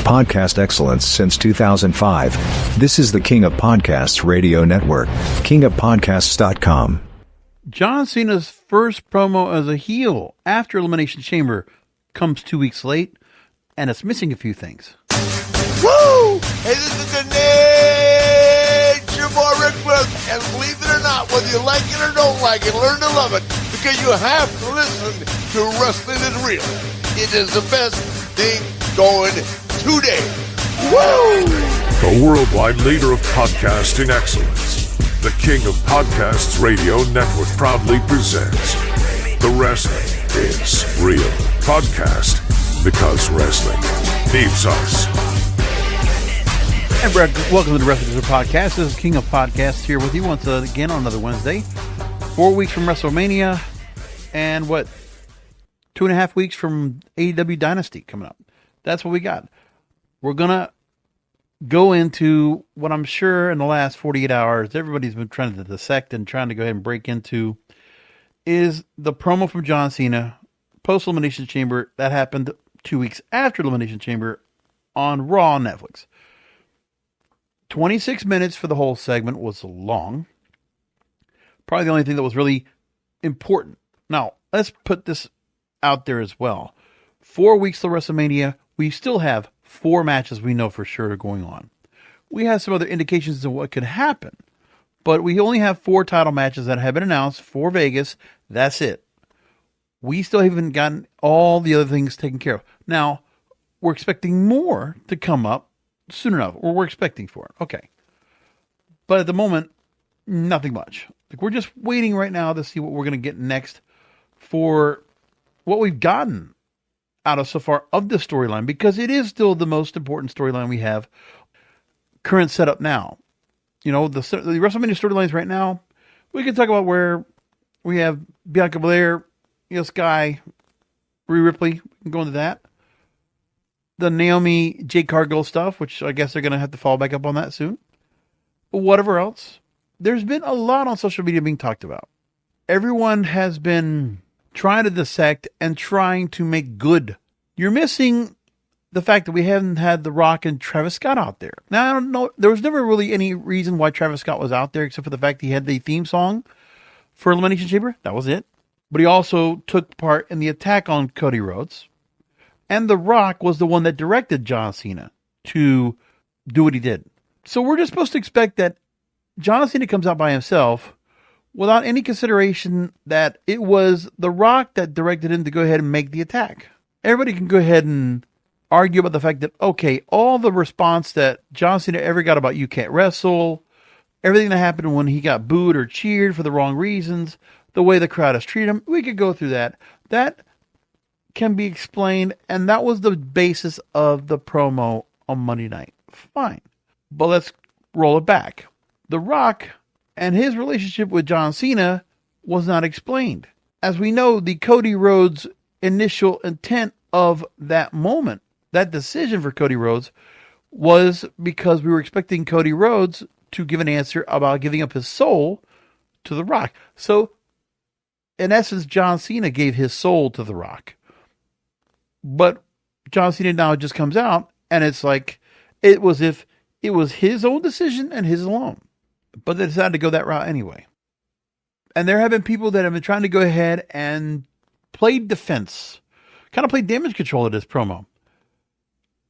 podcast excellence since 2005. This is the King of Podcasts radio network, kingofpodcasts.com. John Cena's first promo as a heel after Elimination Chamber comes 2 weeks late, and it's missing a few things. Woo! Hey, this is the Nature Boy Ric Flair, and believe it or not, whether you like it or don't like it, learn to love it, because you have to listen to Wrestling is Real. It is the best thing going today. Woo! The worldwide leader of podcasting excellence, the King of Podcasts radio network proudly presents The Wrestling is Real podcast, because wrestling needs us. Hey, Brad, welcome to the Wrestling is Real podcast. This is King of Podcasts here with you once again on another Wednesday. 4 weeks from WrestleMania, and 2.5 weeks from AEW Dynasty coming up. That's what we got. We're going to go into what I'm sure in the last 48 hours everybody's been trying to dissect and trying to go ahead and break into is the promo from John Cena post-Elimination Chamber that happened 2 weeks after Elimination Chamber on Raw on Netflix. 26 minutes for the whole segment was long. Probably the only thing that was really important. Now, let's put this out there as well. 4 weeks till WrestleMania, we still have 4 matches we know for sure are going on. We have some other indications of what could happen, but we only have 4 title matches that have been announced for Vegas. That's it. We still haven't gotten all the other things taken care of. Now, we're expecting more to come up soon enough, or we're expecting for it. Okay. But at the moment, nothing much. Like, we're just waiting right now to see what we're going to get next for what we've gotten out of so far of the storyline, because it is still the most important storyline we have current setup now. You know, the WrestleMania storylines right now, we can talk about where we have Bianca Belair, Sky, Rhea Ripley. We can go into that. The Naomi Jade Cargill stuff, which I guess they're going to have to follow back up on that soon. But whatever else, there's been a lot on social media being talked about. Everyone has been trying to dissect and trying to make good. You're missing the fact that we haven't had The Rock and Travis Scott out there. Now, I don't know. There was never really any reason why Travis Scott was out there except for the fact he had the theme song for Elimination Chamber. That was it. But he also took part in the attack on Cody Rhodes. And The Rock was the one that directed John Cena to do what he did. So we're just supposed to expect that John Cena comes out by himself without any consideration that it was The Rock that directed him to go ahead and make the attack. Everybody can go ahead and argue about the fact that, okay, all the response that John Cena ever got about You Can't Wrestle, everything that happened when he got booed or cheered for the wrong reasons, the way the crowd has treated him, we could go through that. That can be explained, and that was the basis of the promo on Monday night. Fine. But let's roll it back. The Rock and his relationship with John Cena was not explained. As we know, the Cody Rhodes initial intent of that moment, that decision for Cody Rhodes, was because we were expecting Cody Rhodes to give an answer about giving up his soul to The Rock. So, in essence, John Cena gave his soul to The Rock. But John Cena now just comes out, and it's like it was if it was his own decision and his alone. But they decided to go that route anyway. And there have been people that have been trying to go ahead and play defense, kind of play damage control of this promo.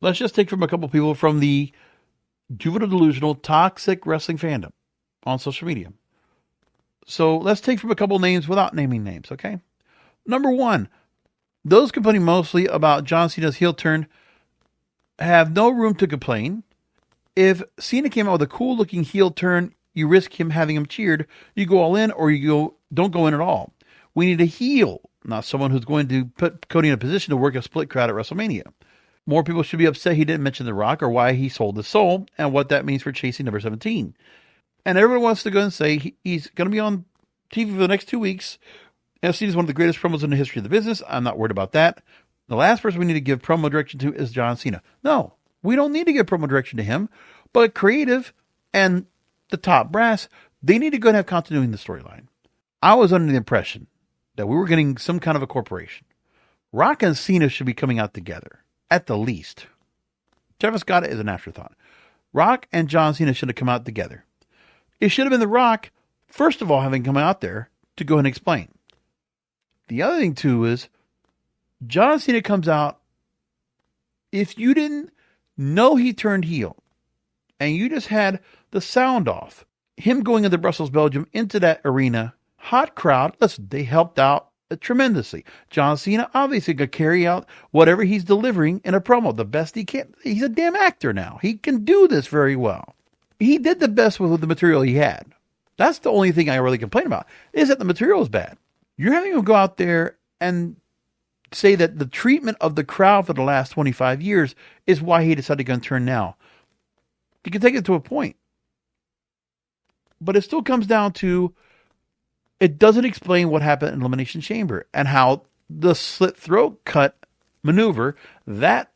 Let's just take from a couple people from the juvenile delusional toxic wrestling fandom on social media. So let's take from a couple names without naming names, okay? Number one, those complaining mostly about John Cena's heel turn have no room to complain. If Cena came out with a cool-looking heel turn, you risk having him cheered. You go all in, or don't go in at all. We need a heel, not someone who's going to put Cody in a position to work a split crowd at WrestleMania. More people should be upset he didn't mention The Rock or why he sold his soul and what that means for chasing number 17. And everyone wants to go and say he's going to be on TV for the next 2 weeks. And Cena's one of the greatest promos in the history of the business. I'm not worried about that. The last person we need to give promo direction to is John Cena. No, we don't need to give promo direction to him. But creative and the top brass, they need to go and have continuity in the storyline. I was under the impression that we were getting some kind of a corporation. Rock and Cena should be coming out together, at the least. Travis Scott is an afterthought. Rock and John Cena should have come out together. It should have been The Rock, first of all, having come out there to go and explain. The other thing, too, is John Cena comes out. If you didn't know he turned heel and you just had the sound off, him going into Brussels, Belgium, into that arena, hot crowd, listen, they helped out tremendously. John Cena obviously could carry out whatever he's delivering in a promo the best he can. He's a damn actor now. He can do this very well. He did the best with the material he had. That's the only thing I really complain about, is that the material is bad. You're having him go out there and say that the treatment of the crowd for the last 25 years is why he decided to go and turn now. You can take it to a point. But it still comes down to, it doesn't explain what happened in Elimination Chamber and how the slit throat cut maneuver, that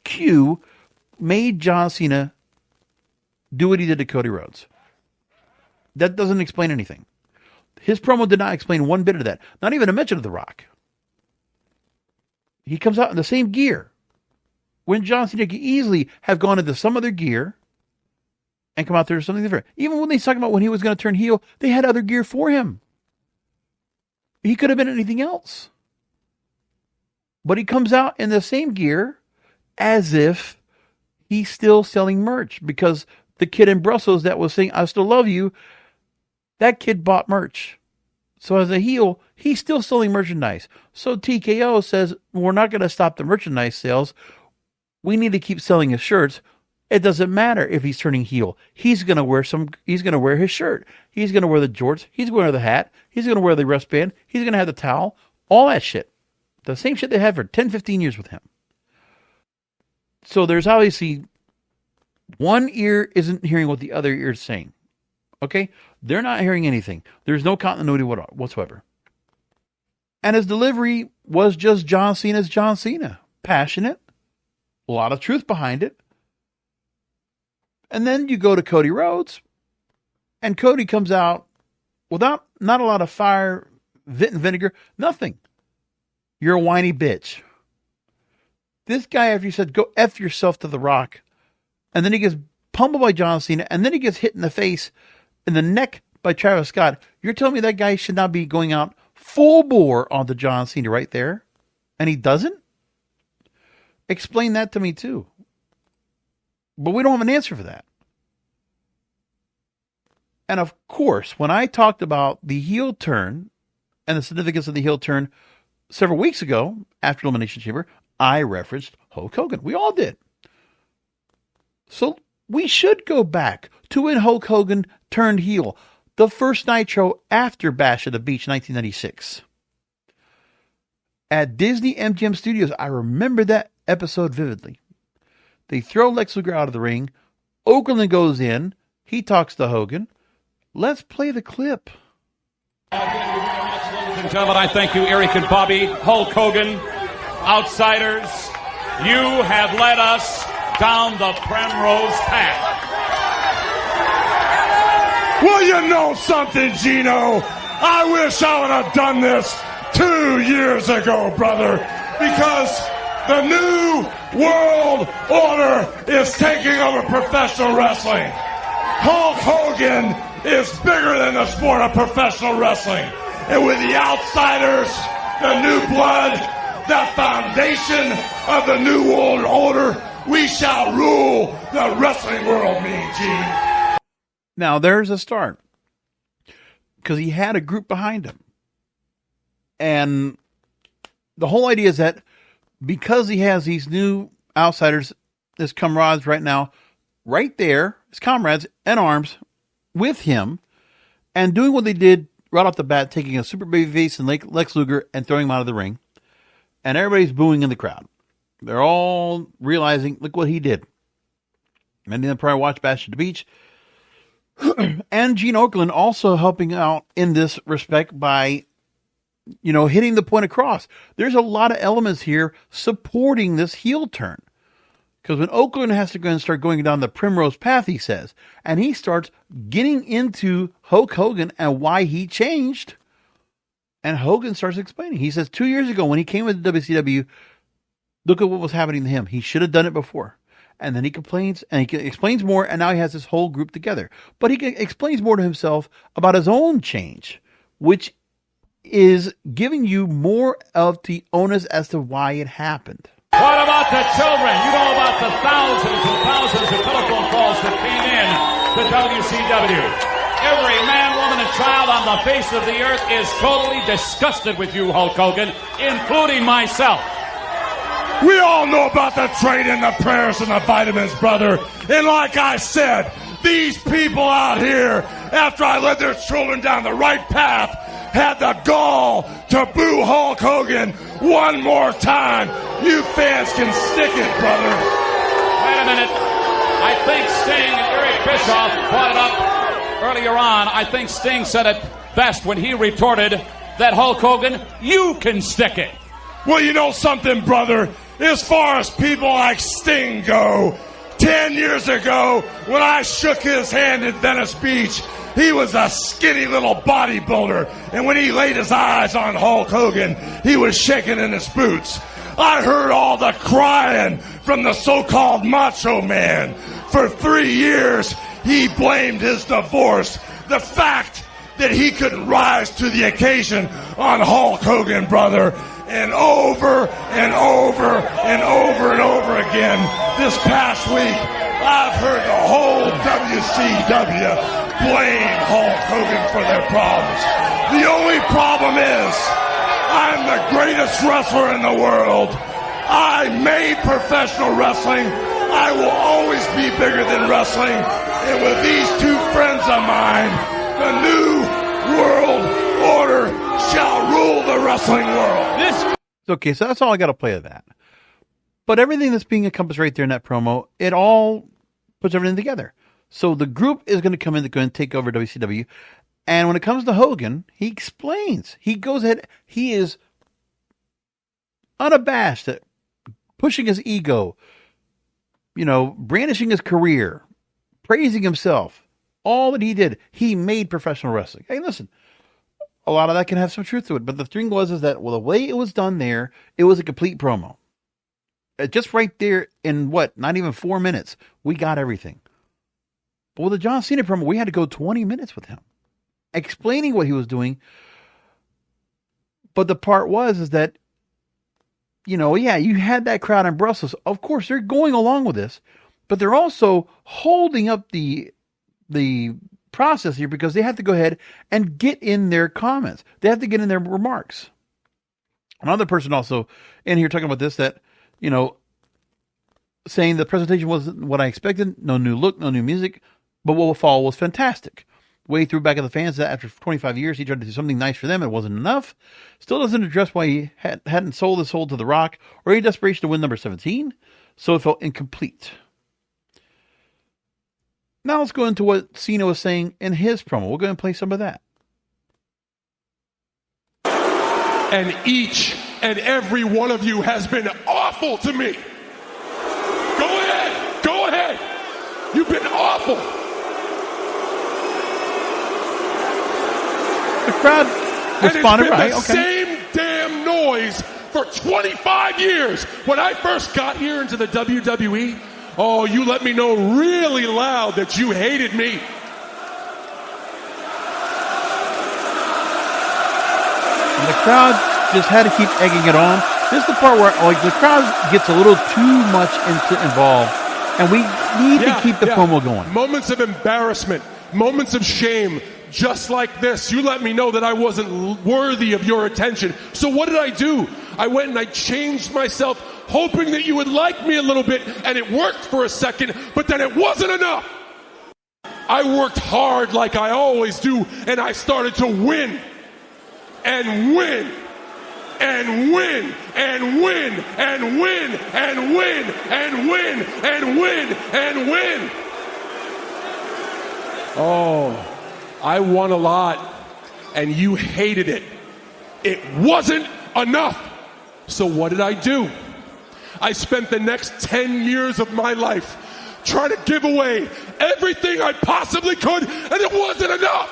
cue, made John Cena do what he did to Cody Rhodes. That doesn't explain anything. His promo did not explain one bit of that. Not even a mention of The Rock. He comes out in the same gear, when John Cena could easily have gone into some other gear and come out there with something different. Even when they talk about when he was going to turn heel, they had other gear for him. He could have been anything else. But he comes out in the same gear as if he's still selling merch, because the kid in Brussels that was saying, "I still love you," that kid bought merch. So as a heel, he's still selling merchandise. So TKO says, we're not going to stop the merchandise sales. We need to keep selling his shirts. It doesn't matter if he's turning heel. He's going to wear his shirt. He's going to wear the jorts. He's going to wear the hat. He's going to wear the wristband. He's going to have the towel. All that shit. The same shit they had for 10, 15 years with him. So there's obviously one ear isn't hearing what the other ear is saying. Okay? They're not hearing anything. There's no continuity whatsoever. And his delivery was just John Cena's John Cena. Passionate. A lot of truth behind it. And then you go to Cody Rhodes, and Cody comes out without not a lot of fire, vit and vinegar, nothing. You're a whiny bitch. This guy, after you said, go F yourself to The Rock, and then he gets pummeled by John Cena, and then he gets hit in the face, in the neck by Travis Scott. You're telling me that guy should not be going out full bore onto John Cena right there, and he doesn't? Explain that to me too. But we don't have an answer for that. And of course, when I talked about the heel turn and the significance of the heel turn several weeks ago after Elimination Chamber, I referenced Hulk Hogan. We all did. So we should go back to when Hulk Hogan turned heel. The first Nitro after Bash at the Beach, 1996. At Disney MGM Studios, I remember that episode vividly. They throw Lex Luger out of the ring. Okerlund goes in. He talks to Hogan. Let's play the clip. Ladies and gentlemen, I thank you, Eric and Bobby, Hulk Hogan, outsiders. You have led us down the primrose path. Well, you know something, Gino? I wish I would have done this 2 years ago, brother, because the new world order is taking over professional wrestling. Hulk Hogan is bigger than the sport of professional wrestling. And with the outsiders, the new blood, the foundation of the new world order, we shall rule the wrestling world, Mean Gene. Now, there's a start. Because he had a group behind him. And the whole idea is that because he has these new outsiders, his comrades right now, right there, his comrades and arms with him, and doing what they did right off the bat, taking a super baby face and Lex Luger and throwing him out of the ring. And everybody's booing in the crowd. They're all realizing, look what he did. Many of them probably watched Bash at the Beach. And Gene Okerlund also helping out in this respect by, hitting the point across. There's a lot of elements here supporting this heel turn. Because when Okerlund has to go and start going down the primrose path, he says, and he starts getting into Hulk Hogan and why he changed, and Hogan starts explaining. He says 2 years ago when he came into WCW, look at what was happening to him. He should have done it before. And then he complains, and he explains more, and now he has this whole group together. But he explains more to himself about his own change, which is giving you more of the onus as to why it happened. What about the children? You know about the thousands and thousands of telephone calls that came in to WCW. Every man, woman, and child on the face of the earth is totally disgusted with you, Hulk Hogan, including myself. We all know about the training, the prayers, and the vitamins, brother. And like I said, these people out here, after I led their children down the right path, had the gall to boo Hulk Hogan one more time. You fans can stick it, brother. Wait a minute. I think Sting and Eric Bischoff brought it up earlier on. I think Sting said it best when he retorted that Hulk Hogan, you can stick it. Well, you know something, brother? As far as people like Sting go, 10 years ago, when I shook his hand at Venice Beach, he was a skinny little bodybuilder. And when he laid his eyes on Hulk Hogan, he was shaking in his boots. I heard all the crying from the so-called Macho Man. For 3 years, he blamed his divorce, the fact that he couldn't rise to the occasion, on Hulk Hogan, brother. And over and over and over and over again, this past week, I've heard the whole WCW blame Hulk Hogan for their problems. The only problem is, I'm the greatest wrestler in the world. I made professional wrestling. I will always be bigger than wrestling. And with these two friends of mine, the new world order shall rule the wrestling world. Okay, so that's all I got to play of that. But everything that's being encompassed right there in that promo, it all puts everything together. So the group is going to come in, they're going to take over WCW. And when it comes to Hogan, he explains. He goes ahead. He is unabashed at pushing his ego, brandishing his career, praising himself. All that he did, he made professional wrestling. Hey, listen, a lot of that can have some truth to it. But the thing was that, the way it was done there, it was a complete promo. Just right there in not even 4 minutes, we got everything. But with the John Cena promo, we had to go 20 minutes with him, explaining what he was doing. But the part was that, you had that crowd in Brussels. Of course, they're going along with this, but they're also holding up the process here because they have to go ahead and get in their comments. They have to get in their remarks. Another person also in here talking about this, that, saying the presentation wasn't what I expected. No new look, no new music, but what will follow was fantastic. Way through back of the fans that after 25 years, he tried to do something nice for them. It wasn't enough. Still doesn't address why he hadn't sold his soul to The Rock or any desperation to win number 17. So it felt incomplete. Now let's go into what Cena was saying in his promo. We'll go and play some of that. And each and every one of you has been awful to me. Go ahead. You've been awful. The crowd responded right. Okay. Same damn noise for 25 years. When I first got here into the WWE, you let me know really loud that you hated me. And the crowd just had to keep egging it on. This is the part where the crowd gets a little too much involved, and we need to keep the promo going. Moments of embarrassment, moments of shame, just like this. You let me know that I wasn't worthy of your attention. So what did I do? I went and I changed myself, hoping that you would like me a little bit, and it worked for a second, but then it wasn't enough. I worked hard like I always do, and I started to win. And win. And win. And win. And win. And win. And win. And win. And win. Oh, I won a lot, and you hated it. It wasn't enough. So what did I do? I spent the next 10 years of my life trying to give away everything I possibly could, and it wasn't enough.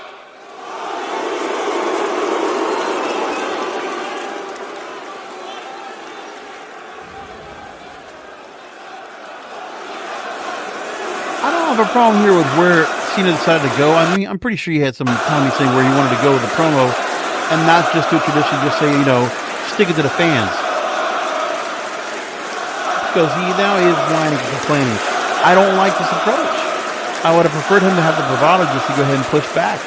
have a problem here with where Cena decided to go. I mean, I'm pretty sure he had some time saying where he wanted to go with the promo, and not just do a tradition, just say, stick it to the fans. Because now he is whining and complaining. I don't like this approach. I would have preferred him to have the bravado just to go ahead and push back.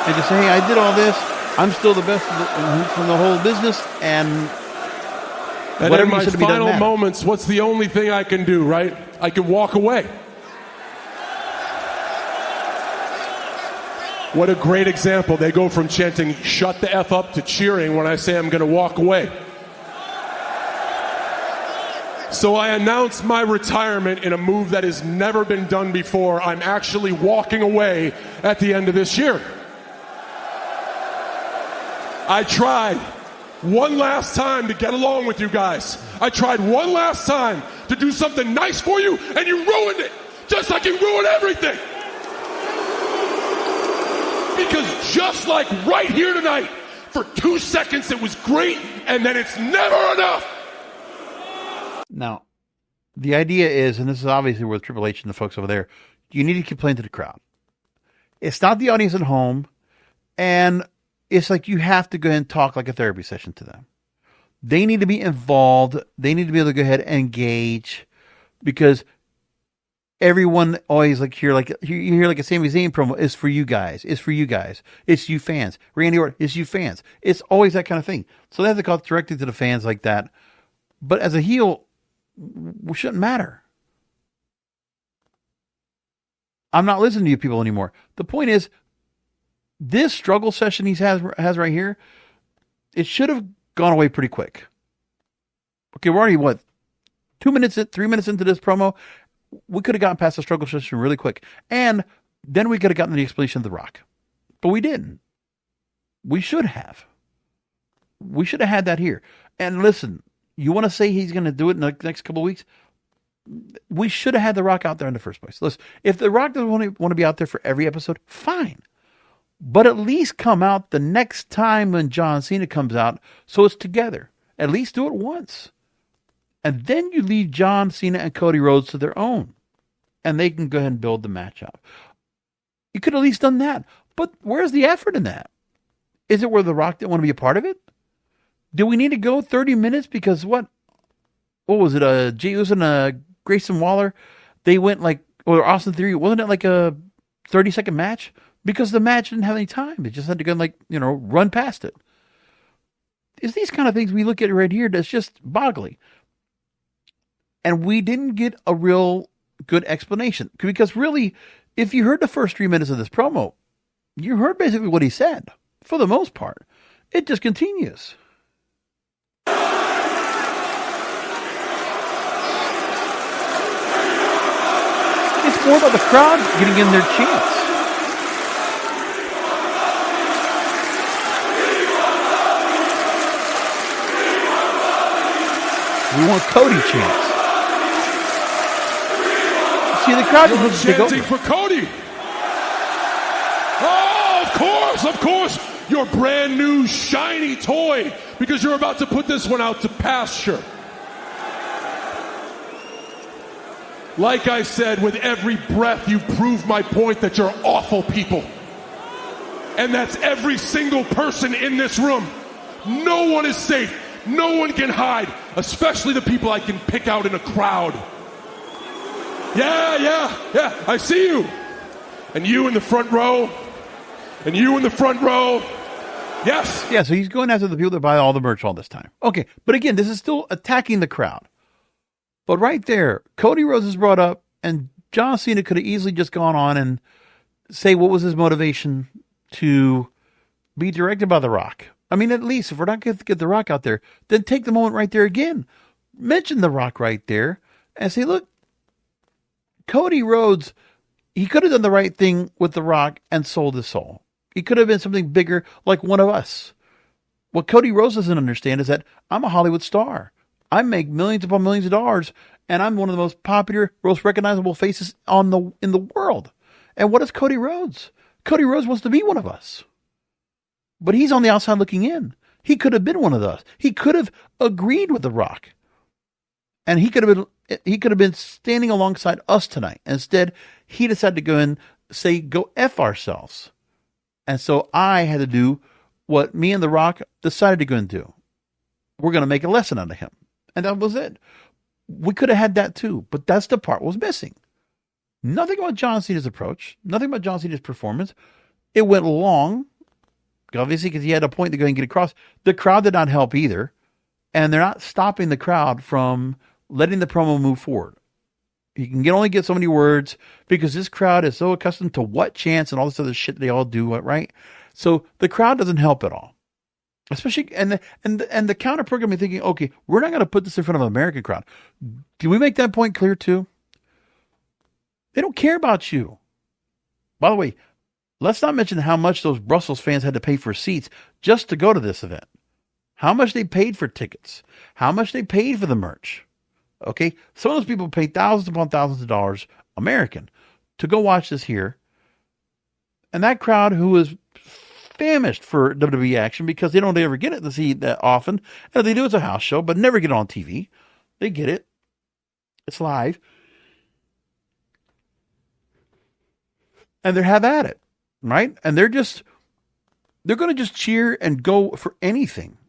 And just say, hey, I did all this. I'm still the best from the whole business, and in my final moments, what's the only thing I can do, right? I can walk away. What a great example. They go from chanting, shut the F up, to cheering when I say I'm going to walk away. So I announce my retirement in a move that has never been done before. I'm actually walking away at the end of this year. I tried one last time to get along with you guys. I tried one last time to do something nice for you, and you ruined it, just like you ruined everything. Because just like right here tonight, for 2 seconds it was great, and then it's never enough. Now, the idea is, and this is obviously with Triple H and the folks over there, you need to complain to the crowd. It's not the audience at home, and it's like you have to go ahead and talk like a therapy session to them. They need to be involved. They need to be able to go ahead and engage, because everyone always you hear like a Sami Zayn promo. It's for you guys. It's for you guys. It's you fans. Randy Orton, it's you fans. It's always that kind of thing. So they have to call it directly to the fans like that. But as a heel, it shouldn't matter. I'm not listening to you people anymore. The point is, this struggle session he has right here, it should have gone away pretty quick. Okay, we're already, 3 minutes into this promo. We could have gotten past the struggle session really quick. And then we could have gotten the explanation of The Rock. But we didn't. We should have. We should have had that here. And listen, you want to say he's going to do it in the next couple of weeks? We should have had The Rock out there in the first place. Listen, if The Rock doesn't want to be out there for every episode, fine. But at least come out the next time when John Cena comes out, so it's together. At least do it once. And then you leave John Cena and Cody Rhodes to their own. And they can go ahead and build the match up. You could have at least done that. But where's the effort in that? Is it where The Rock didn't want to be a part of it? Do we need to go 30 minutes? Because what was it? Jey Uso and Grayson Waller, they went or Austin Theory, wasn't it like a 30-second match? Because the match didn't have any time. They just had to go run past it. It's these kind of things we look at right here that's just boggling. And we didn't get a real good explanation. Because really, if you heard the first 3 minutes of this promo, you heard basically what he said. For the most part. It just continues. It's more about the crowd getting in their chants. We want Cody chants. See, the crowd just chanting for Cody. Oh, of course. Your brand new shiny toy, because you're about to put this one out to pasture. Like I said, with every breath you prove my point that you're awful people. And that's every single person in this room. No one is safe. No one can hide, especially the people I can pick out in a crowd. Yeah, I see you. And you in the front row. And you in the front row. Yes. Yeah, so he's going after the people that buy all the merch all this time. Okay, but again, this is still attacking the crowd. But right there, Cody Rhodes is brought up, and John Cena could have easily just gone on and say what was his motivation to be directed by The Rock. I mean, at least if we're not going to get The Rock out there, then take the moment right there again. Mention The Rock right there and say, look, Cody Rhodes, he could have done the right thing with The Rock and sold his soul. He could have been something bigger like one of us. What Cody Rhodes doesn't understand is that I'm a Hollywood star. I make millions upon millions of dollars, and I'm one of the most popular, most recognizable faces in the world. And what is Cody Rhodes? Cody Rhodes wants to be one of us. But he's on the outside looking in. He could have been one of us. He could have agreed with The Rock. And he could have been he could have been standing alongside us tonight. Instead, he decided to go and say, go F ourselves. And so I had to do what me and The Rock decided to go and do. We're going to make a lesson out of him. And that was it. We could have had that too, but that's the part was missing. Nothing about John Cena's approach. Nothing about John Cena's performance. It went long, obviously, because he had a point to go and get across. The crowd did not help either. And they're not stopping the crowd from letting the promo move forward. You can only get so many words because this crowd is so accustomed to what chants and all this other shit they all do, right? So the crowd doesn't help at all. Especially, and the counter programming thinking, okay, we're not going to put this in front of an American crowd. Do we make that point clear too? They don't care about you. By the way, let's not mention how much those Brussels fans had to pay for seats just to go to this event. How much they paid for tickets. How much they paid for the merch. Okay? Some of those people paid thousands upon thousands of dollars, American, to go watch this here. And that crowd who was famished for WWE action because they don't ever get it to see that often. And if they do, it's a house show, but never get it on TV. They get it. It's live. And they have at it, right? And they're going to just cheer and go for anything.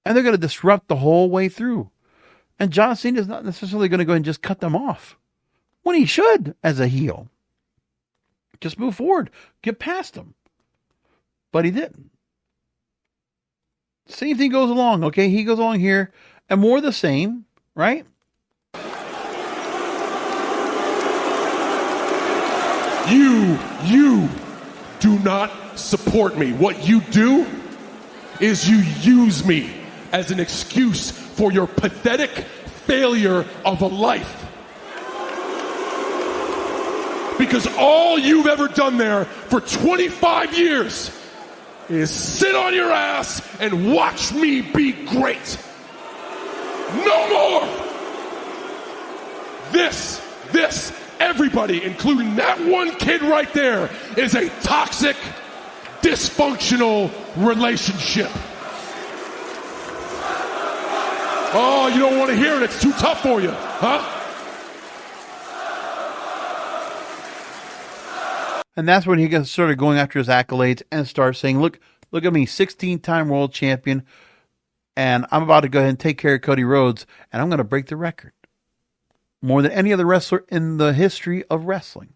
And they're going to disrupt the whole way through. And John Cena is not necessarily going to go and just cut them off when he should as a heel. Just move forward, get past them. But he didn't. Same thing goes along, okay? He goes along here and more the same, right? You do not support me. What you do is you use me as an excuse for your pathetic failure of a life. Because all you've ever done there for 25 years is sit on your ass and watch me be great. No more. This, everybody, including that one kid right there, is a toxic, dysfunctional relationship. Oh, you don't want to hear it. It's too tough for you, huh? And that's when he started going after his accolades and started saying, look at me, 16-time world champion, and I'm about to go ahead and take care of Cody Rhodes, and I'm going to break the record. More than any other wrestler in the history of wrestling.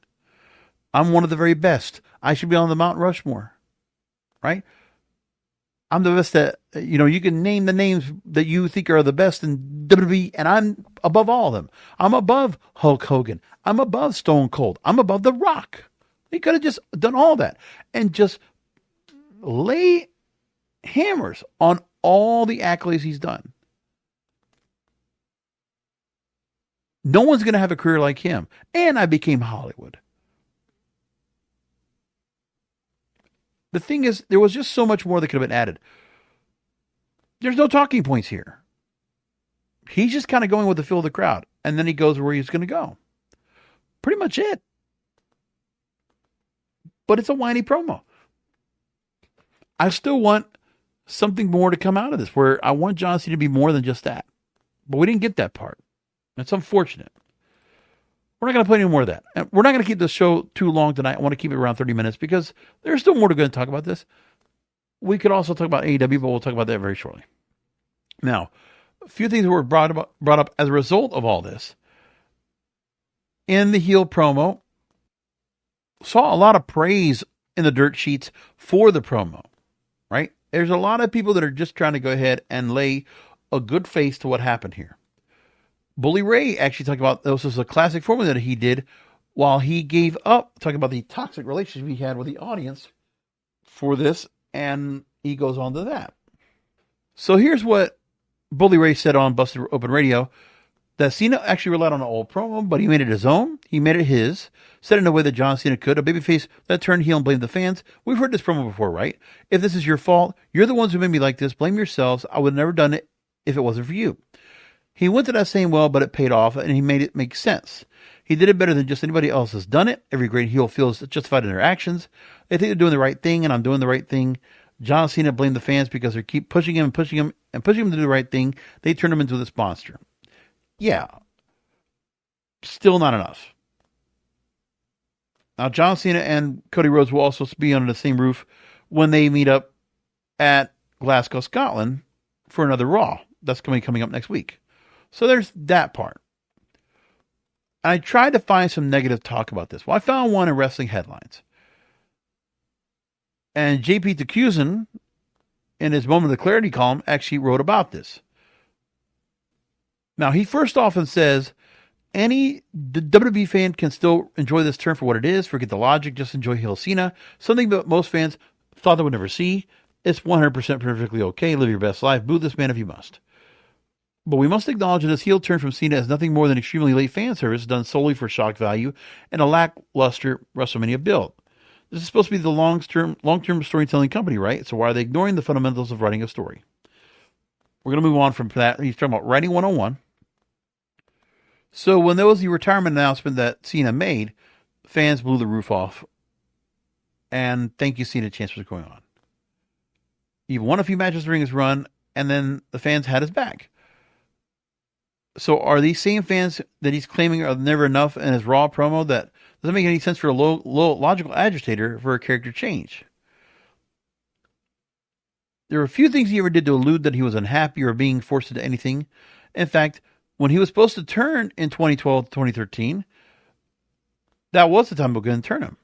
I'm one of the very best. I should be on the Mount Rushmore, right? I'm the best at, you can name the names that you think are the best in WWE, and I'm above all of them. I'm above Hulk Hogan. I'm above Stone Cold. I'm above The Rock. He could have just done all that and just lay hammers on all the accolades he's done. No one's going to have a career like him. And I became Hollywood. The thing is, there was just so much more that could have been added. There's no talking points here. He's just kind of going with the feel of the crowd. And then he goes where he's going to go. Pretty much it. But it's a whiny promo. I still want something more to come out of this, where I want John Cena to be more than just that. But we didn't get that part. That's unfortunate. We're not going to play any more of that. And we're not going to keep the show too long tonight. I want to keep it around 30 minutes because there's still more to go and talk about this. We could also talk about AEW, but we'll talk about that very shortly. Now, a few things were brought up as a result of all this. In the heel promo, saw a lot of praise in the dirt sheets for the promo, right? There's a lot of people that are just trying to go ahead and lay a good face to what happened here. Bully Ray actually talked about, this was a classic formula that he did while he gave up, talking about the toxic relationship he had with the audience for this, and he goes on to that. So here's what Bully Ray said on Busted Open Radio, that Cena actually relied on an old promo, but he made it his own. He made it his. Said it in a way that John Cena could. A babyface that turned heel and blamed the fans. We've heard this promo before, right? If this is your fault, you're the ones who made me like this. Blame yourselves. I would have never done it if it wasn't for you. He went to that saying well, but it paid off, and he made it make sense. He did it better than just anybody else has done it. Every great heel feels justified in their actions. They think they're doing the right thing, and I'm doing the right thing. John Cena blamed the fans because they keep pushing him to do the right thing. They turned him into this monster. Yeah. Still not enough. Now, John Cena and Cody Rhodes will also be under the same roof when they meet up at Glasgow, Scotland for another Raw. That's going to be coming up next week. So there's that part. And I tried to find some negative talk about this. Well, I found one in Wrestling Headlines. And JP Tacusin, in his Moment of Clarity column, actually wrote about this. Now, he first often says, any WWE fan can still enjoy this term for what it is. Forget the logic. Just enjoy heel Cena. Something that most fans thought they would never see. It's 100% perfectly okay. Live your best life. Boo this man if you must. But we must acknowledge that this heel turn from Cena is nothing more than extremely late fan service done solely for shock value and a lackluster WrestleMania build. This is supposed to be the long-term storytelling company, right? So why are they ignoring the fundamentals of writing a story? We're going to move on from that. He's talking about writing 101. So when there was the retirement announcement that Cena made, fans blew the roof off. And thank you, Cena, chance was going on. He won a few matches during his run, and then the fans had his back. So are these same fans that he's claiming are never enough in his Raw promo that doesn't make any sense for a low logical agitator for a character change? There were a few things he ever did to allude that he was unhappy or being forced into anything. In fact, when he was supposed to turn in 2012 2013, that was the time we were going to turn him.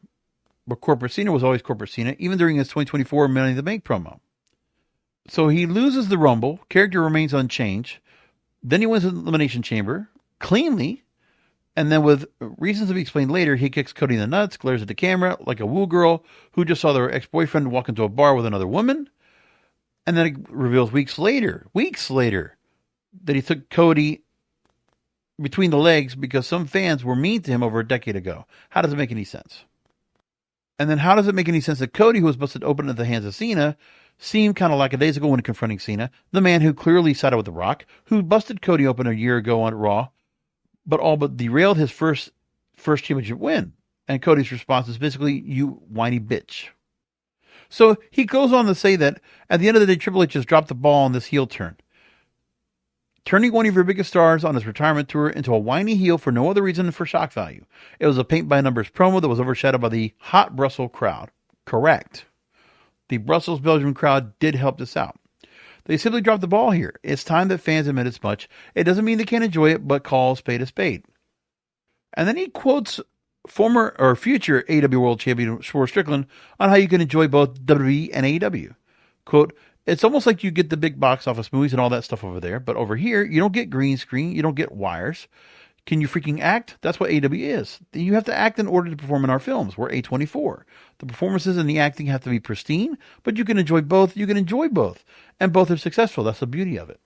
But Corporate Cena was always Corporate Cena, even during his 2024 Money in the Bank promo. So he loses the Rumble, character remains unchanged. Then he wins the Elimination Chamber cleanly, and then with reasons to be explained later, he kicks Cody in the nuts, glares at the camera like a woo girl who just saw their ex-boyfriend walk into a bar with another woman, and then it reveals weeks later, that he took Cody between the legs because some fans were mean to him over a decade ago. How does it make any sense? And then how does it make any sense that Cody, who was busted open at the hands of Cena, seemed kind of lackadaisical when confronting Cena, the man who clearly sided with The Rock, who busted Cody open a year ago on Raw, but all but derailed his first championship win. And Cody's response is basically, you whiny bitch. So he goes on to say that at the end of the day, Triple H just dropped the ball on this heel turn, turning one of your biggest stars on his retirement tour into a whiny heel for no other reason than for shock value. It was a paint-by-numbers promo that was overshadowed by the hot Brussels crowd. Correct. The Brussels-Belgium crowd did help this out. They simply dropped the ball here. It's time that fans admit as much. It doesn't mean they can't enjoy it, but call a spade a spade. And then he quotes former or future AEW World Champion Swerve Strickland on how you can enjoy both WWE and AEW. Quote, it's almost like you get the big box office movies and all that stuff over there, but over here, you don't get green screen, you don't get wires. Can you freaking act? That's what AEW is. You have to act in order to perform in our films. We're A24. The performances and the acting have to be pristine, but you can enjoy both. You can enjoy both. And both are successful. That's the beauty of it.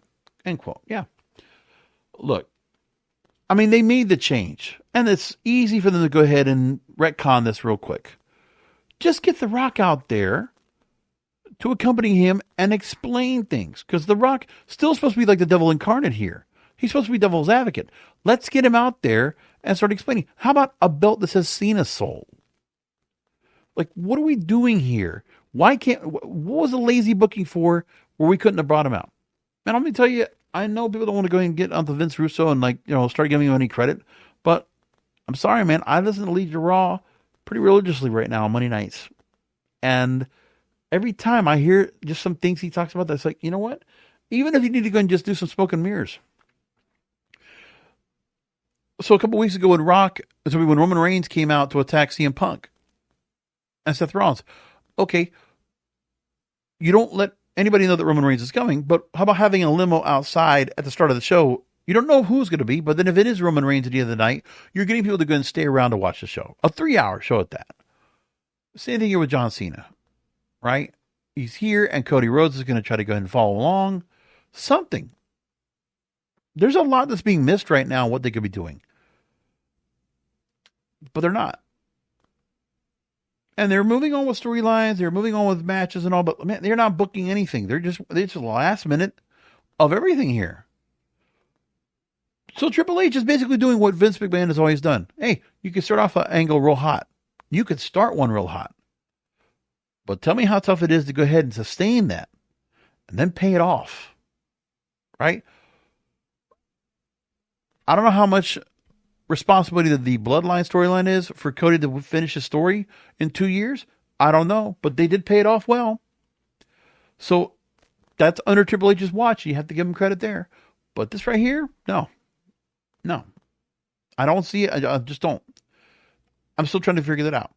End quote. Yeah. Look, I mean, they made the change. And it's easy for them to go ahead and retcon this real quick. Just get The Rock out there to accompany him and explain things. Because The Rock still supposed to be like the devil incarnate here. He's supposed to be devil's advocate. Let's get him out there and start explaining. How about a belt that says Cena Soul? Like, what are we doing here? Why can't, what was the lazy booking for where we couldn't have brought him out? Man, let me tell you, I know people don't want to go and get onto Vince Russo and start giving him any credit, but I'm sorry, man. I listen to Legion Raw pretty religiously right now on Monday nights. And every time I hear just some things he talks about, that's like, you know what? Even if you need to go and just do some smoke and mirrors. So a couple weeks ago when Roman Reigns came out to attack CM Punk and Seth Rollins, okay, you don't let anybody know that Roman Reigns is coming, but how about having a limo outside at the start of the show? You don't know who's going to be, but then if it is Roman Reigns at the end of the night, you're getting people to go and stay around to watch the show. A 3-hour show at that. Same thing here with John Cena, right? He's here and Cody Rhodes is going to try to go ahead and follow along. Something. There's a lot that's being missed right now, what they could be doing. But they're not. And they're moving on with storylines. They're moving on with matches and all. But man, they're not booking anything. They're just last minute of everything here. So Triple H is basically doing what Vince McMahon has always done. Hey, you can start off an angle real hot. You could start one real hot. But tell me how tough it is to go ahead and sustain that. And then pay it off. Right? I don't know how much responsibility that the Bloodline storyline is for Cody to finish his story in 2 years? I don't know, but they did pay it off well. So that's under Triple H's watch. You have to give him credit there. But this right here, no. I don't see it. I just don't. I'm still trying to figure that out.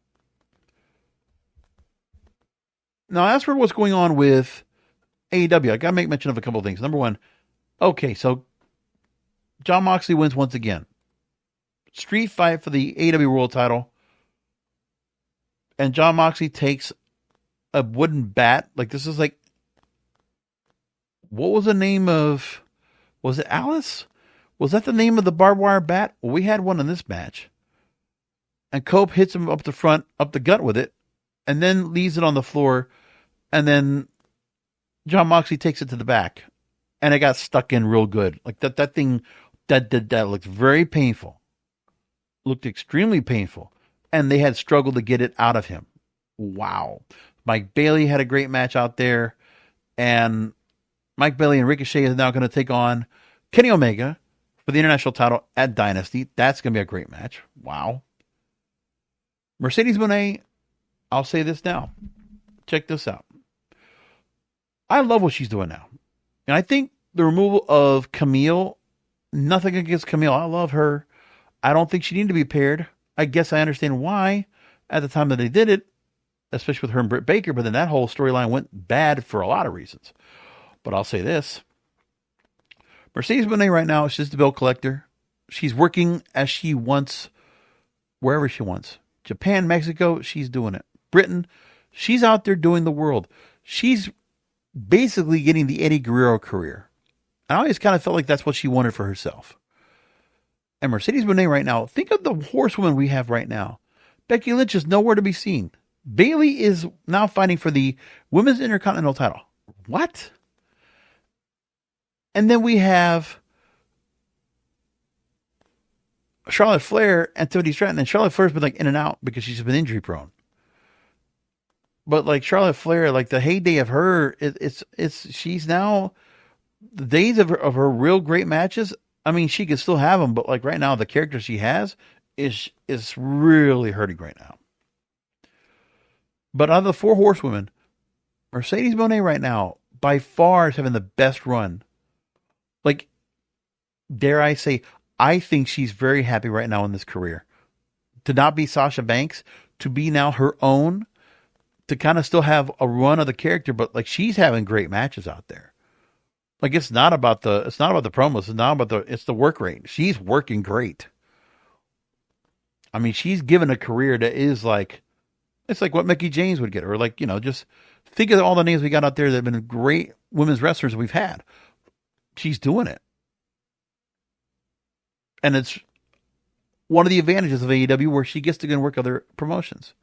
Now, as for what's going on with AEW, I got to make mention of a couple of things. Number one, okay, so Jon Moxley wins once again. Street fight for the AEW World title. And Jon Moxley takes a wooden bat. Like, this is like, what was the name of, was it Alice? Was that the name of the barbed wire bat? Well, we had one in this match. And Cope hits him up the front, up the gut with it, and then leaves it on the floor. And then Jon Moxley takes it to the back. And it got stuck in real good. Like that thing, that looked very painful. Looked extremely painful. And they had struggled to get it out of him. Wow. Mike Bailey had a great match out there. And Mike Bailey and Ricochet is now going to take on Kenny Omega for the international title at Dynasty. That's going to be a great match. Wow. Mercedes Moné, I'll say this now. Check this out. I love what she's doing now. And I think the removal of Camille, nothing against Camille. I love her. I don't think she needed to be paired. I guess I understand why at the time that they did it, especially with her and Britt Baker, but then that whole storyline went bad for a lot of reasons. But I'll say this. Mercedes Moné right now is just a bill collector. She's working as she wants, wherever she wants. Japan, Mexico, she's doing it. Britain, she's out there doing the world. She's basically getting the Eddie Guerrero career. I always kind of felt like that's what she wanted for herself. And Mercedes Moné right now, think of the horsewoman we have right now. Becky Lynch is nowhere to be seen. Bayley is now fighting for the Women's Intercontinental title. What? And then we have Charlotte Flair and Tiffany Stratton. And Charlotte Flair's been like in and out because she's been injury prone. But like Charlotte Flair, like the heyday of her, she's now, the days of her real great matches, I mean, she could still have them, but like right now, the character she has is really hurting right now. But out of the four horsewomen, Mercedes Moné right now, by far is having the best run. Like, dare I say, I think she's very happy right now in this career. To not be Sasha Banks, to be now her own, to kind of still have a run of the character, but like she's having great matches out there. Like it's not about the promos, it's the work rate. She's working great. I mean, she's given a career that is like, it's like what Mickie James would get, or like, just think of all the names we got out there that have been great women's wrestlers we've had. She's doing it. And it's one of the advantages of AEW where she gets to go and work other promotions.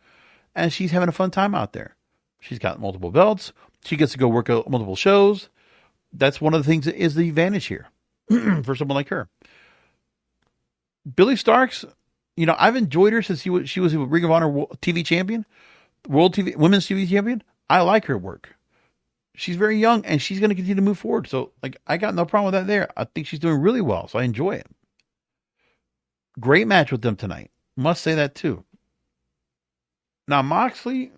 And she's having a fun time out there. She's got multiple belts. She gets to go work multiple shows. That's one of the things that is the advantage here for someone like her. Billie Starkz, I've enjoyed her since she was a Ring of Honor TV champion, Women's TV champion. I like her work. She's very young and she's going to continue to move forward. So like, I got no problem with that there. I think she's doing really well. So I enjoy it. Great match with them tonight. Must say that too. Now, Moxley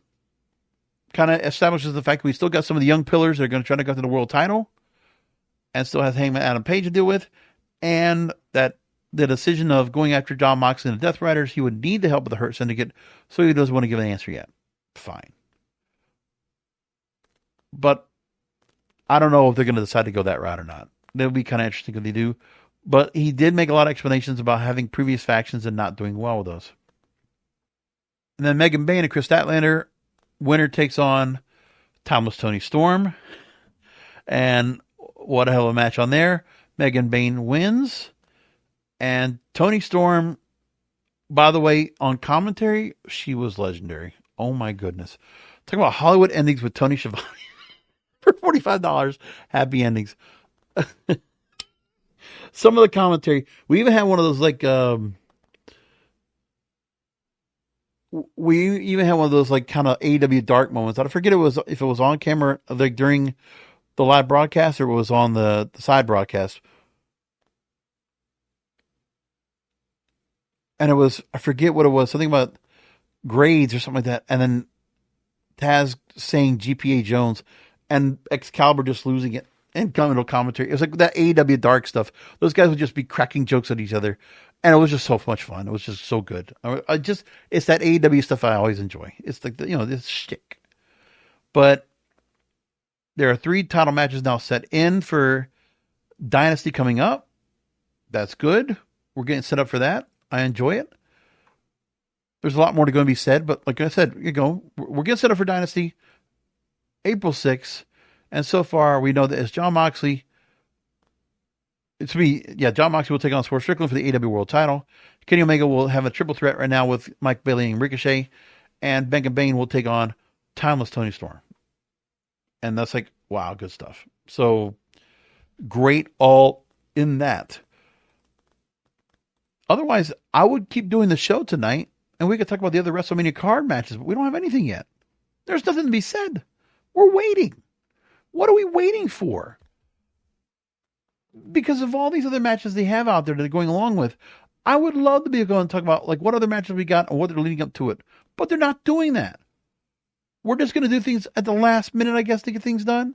kind of establishes the fact that we still got some of the young pillars that are going to try to go to the world title and still has Hangman Adam Page to deal with. And that the decision of going after Jon Moxley and the Death Riders, he would need the help of the Hurt Syndicate, so he doesn't want to give an answer yet. Fine. But I don't know if they're going to decide to go that route or not. That would be kind of interesting if they do. But he did make a lot of explanations about having previous factions and not doing well with those. And then Megan Bayne and Chris Statlander, winner takes on Timeless Tony Storm. And what a hell of a match on there. Megan Bayne wins. And Tony Storm, by the way, on commentary, she was legendary. Oh my goodness. Talking about Hollywood endings with Tony Schiavone for $45. Happy endings. Some of the commentary. We even had one of those like kind of AEW dark moments. I forget if it was on camera like during the live broadcast or it was on the side broadcast. and it was, I forget what it was, something about grades or something like that. And then Taz saying GPA Jones and Excalibur just losing it and coming to commentary. It was like that AEW Dark stuff. Those guys would just be cracking jokes at each other. And it was just so much fun. It was just so good. It's that AEW stuff I always enjoy. It's like, this shtick. But there are 3 title matches now set in for Dynasty coming up. That's good. We're getting set up for that. I enjoy it. There's a lot more to go and be said, but like I said, we're getting set up for Dynasty April 6th. And so far, we know that as Jon Moxley will take on Swerve Strickland for the AEW World title. Kenny Omega will have a triple threat right now with Mike Bailey and Ricochet. And Bianca Bane will take on Timeless Toni Storm. And that's like, wow, good stuff. So, great all in that. Otherwise, I would keep doing the show tonight, and we could talk about the other WrestleMania card matches, but we don't have anything yet. There's nothing to be said. We're waiting. What are we waiting for? Because of all these other matches they have out there that they're going along with, I would love to be able to go and talk about like what other matches we got and what they're leading up to it. But they're not doing that. We're just going to do things at the last minute, I guess, to get things done.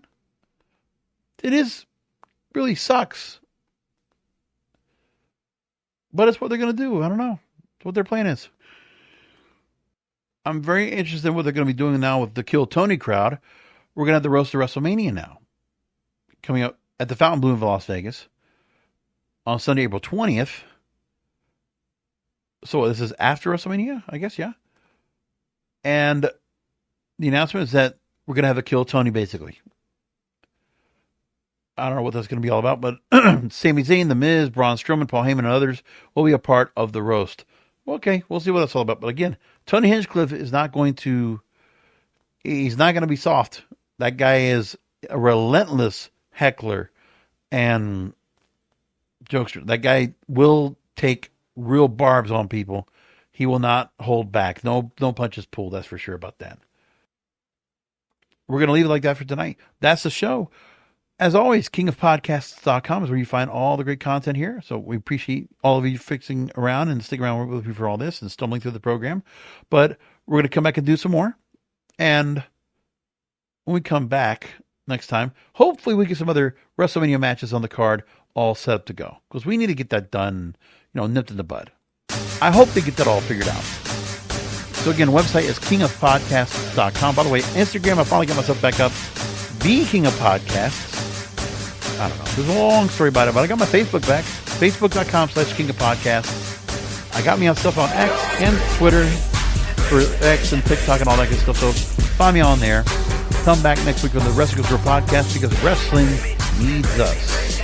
Really sucks. But it's what they're going to do. I don't know. It's what their plan is. I'm very interested in what they're going to be doing now with the Kill Tony crowd. We're going to have the Roast to WrestleMania now. Coming up at the Fountain Blue in Las Vegas on Sunday, April 20th. So this is after WrestleMania, I guess, yeah. And the announcement is that we're going to have a Kill Tony, basically. I don't know what that's going to be all about, but Sami Zayn, The Miz, Braun Strowman, Paul Heyman, and others will be a part of the roast. Okay, we'll see what that's all about. But again, Tony Hinchcliffe is not going to be soft. That guy is a relentless heckler and jokester. That guy will take real barbs on people. He will not hold back. No punches pulled, that's for sure about that. We're going to leave it like that for tonight. That's the show. As always, kingofpodcasts.com is where you find all the great content here. So we appreciate all of you fixing around and sticking around with me for all this and stumbling through the program. But we're going to come back and do some more. And when we come back next time, hopefully we get some other WrestleMania matches on the card all set up to go. Because we need to get that done, nipped in the bud. I hope they get that all figured out. So again, website is kingofpodcasts.com. By the way, Instagram, I finally got myself back up. The King of Podcasts. I don't know. There's a long story about it, but I got my Facebook back. Facebook.com/King of Podcasts. I got me on stuff on X and Twitter for X and TikTok and all that good stuff. So find me on there. Come back next week with the Wrestlers Girl podcast because wrestling needs us.